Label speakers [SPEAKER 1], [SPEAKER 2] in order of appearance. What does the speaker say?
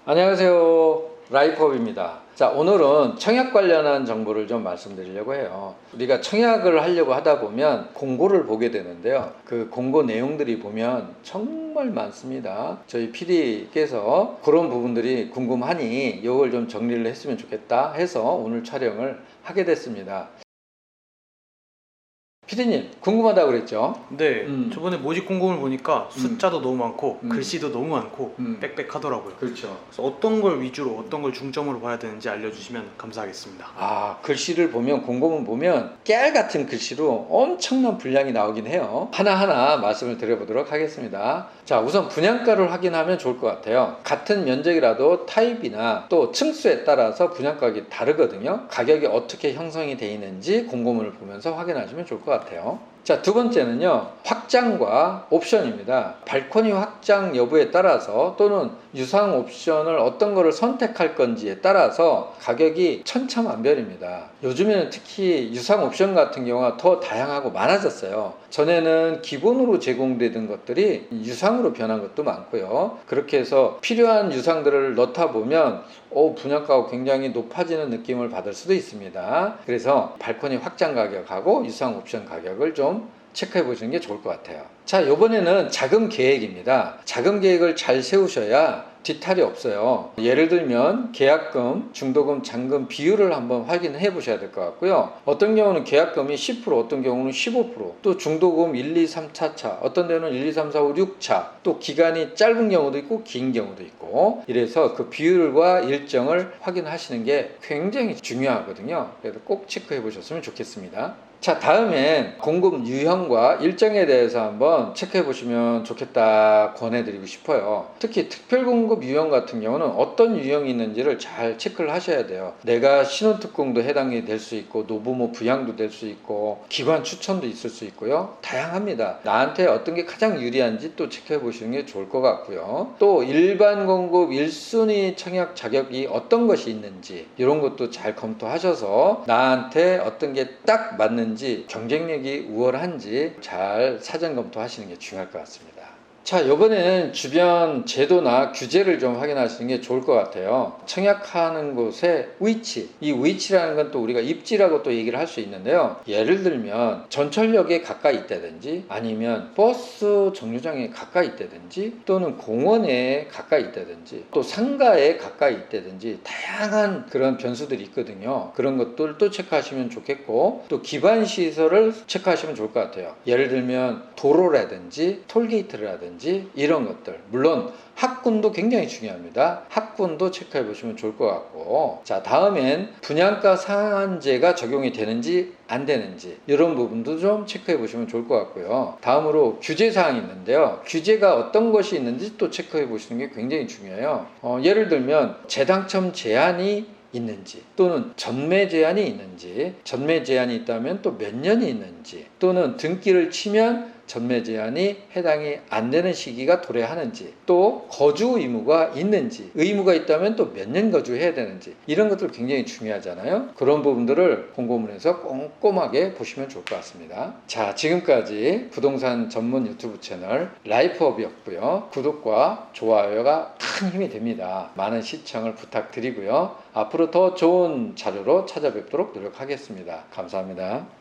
[SPEAKER 1] 안녕하세요. 라이프업입니다. 자, 오늘은 청약 관련한 정보를 좀 말씀드리려고 해요. 우리가 청약을 하려고 하다 보면 공고를 보게 되는데요. 그 공고 내용들이 보면 정말 많습니다. 저희 PD께서 그런 부분들이 궁금하니 이걸 좀 정리를 했으면 좋겠다 해서 오늘 촬영을 하게 됐습니다. PD님 궁금하다고 그랬죠?
[SPEAKER 2] 네, 저번에 모집 공고를 보니까 숫자도 너무 많고 글씨도 너무 많고
[SPEAKER 1] 음.
[SPEAKER 2] 빽빽하더라고요.
[SPEAKER 1] 그렇죠.
[SPEAKER 2] 그래서 어떤 걸 위주로 어떤 걸 중점으로 봐야 되는지 알려주시면 감사하겠습니다.
[SPEAKER 1] 글씨를 보면 공고문 보면 깨알 같은 글씨로 엄청난 분량이 나오긴 해요. 하나하나 말씀을 드려보도록 하겠습니다. 자, 우선 분양가를 확인하면 좋을 것 같아요. 같은 면적이라도 타입이나 또 층수에 따라서 분양가격이 다르거든요. 가격이 어떻게 형성이 되어 있는지 공고문을 보면서 확인하시면 좋을 것 같아요. 자, 두 번째는요, 확장과 옵션입니다. 발코니 확장 여부에 따라서 또는 유상 옵션을 어떤 거를 선택할 건지에 따라서 가격이 천차만별입니다. 요즘에는 특히 유상 옵션 같은 경우가 더 다양하고 많아졌어요. 전에는 기본으로 제공되던 것들이 유상으로 변한 것도 많고요. 그렇게 해서 필요한 유상들을 넣다 보면 분양가가 굉장히 높아지는 느낌을 받을 수도 있습니다. 그래서 발코니 확장 가격하고 유상 옵션 가격을 좀 체크해 보시는 게 좋을 것 같아요. 자, 이번에는 자금 계획입니다. 자금 계획을 잘 세우셔야 뒤탈이 없어요. 예를 들면 계약금, 중도금, 잔금 비율을 한번 확인해 보셔야 될 것 같고요. 어떤 경우는 계약금이 10%, 어떤 경우는 15%, 또 중도금 1, 2, 3, 4차, 어떤 데는 1, 2, 3, 4, 5, 6차, 또 기간이 짧은 경우도 있고 긴 경우도 있고, 이래서 그 비율과 일정을 확인하시는 게 굉장히 중요하거든요. 그래서 꼭 체크해 보셨으면 좋겠습니다. 자, 다음엔 공급 유형과 일정에 대해서 한번 체크해 보시면 좋겠다 권해드리고 싶어요. 특히 특별공급 유형 같은 경우는 어떤 유형이 있는지를 잘 체크를 하셔야 돼요. 내가 신혼특공도 해당이 될 수 있고, 노부모 부양도 될 수 있고, 기관 추천도 있을 수 있고요. 다양합니다. 나한테 어떤 게 가장 유리한지 또 체크해 보시는 게 좋을 것 같고요. 또 일반 공급 1순위 청약 자격이 어떤 것이 있는지 이런 것도 잘 검토하셔서 나한테 어떤 게 딱 맞는 경쟁력이 우월한지 잘 사전 검토하시는 게 중요할 것 같습니다. 자, 이번에는 주변 제도나 규제를 좀 확인하시는 게 좋을 것 같아요. 청약하는 곳의 위치, 이 위치라는 건 또 우리가 입지라고 또 얘기를 할 수 있는데요. 예를 들면 전철역에 가까이 있다든지, 아니면 버스 정류장에 가까이 있다든지, 또는 공원에 가까이 있다든지, 또 상가에 가까이 있다든지, 다양한 그런 변수들이 있거든요. 그런 것들도 체크하시면 좋겠고, 또 기반 시설을 체크하시면 좋을 것 같아요. 예를 들면 도로라든지 톨게이트라든지 이런 것들, 물론 학군도 굉장히 중요합니다. 학군도 체크해 보시면 좋을 것 같고, 자, 다음엔 분양가 상한제가 적용이 되는지 안 되는지 이런 부분도 좀 체크해 보시면 좋을 것 같고요. 다음으로 규제 사항이 있는데요. 규제가 어떤 것이 있는지 또 체크해 보시는 게 굉장히 중요해요. 예를 들면 재당첨 제한이 있는지, 또는 전매 제한이 있는지, 전매 제한이 있다면 또 몇 년이 있는지, 또는 등기를 치면 전매 제한이 해당이 안 되는 시기가 도래하는지, 또 거주 의무가 있는지, 의무가 있다면 또 몇 년 거주해야 되는지, 이런 것들 굉장히 중요하잖아요. 그런 부분들을 공고문에서 꼼꼼하게 보시면 좋을 것 같습니다. 자, 지금까지 부동산 전문 유튜브 채널 라이프업이었고요. 구독과 좋아요가 큰 힘이 됩니다. 많은 시청을 부탁드리고요. 앞으로 더 좋은 자료로 찾아뵙도록 노력하겠습니다. 감사합니다.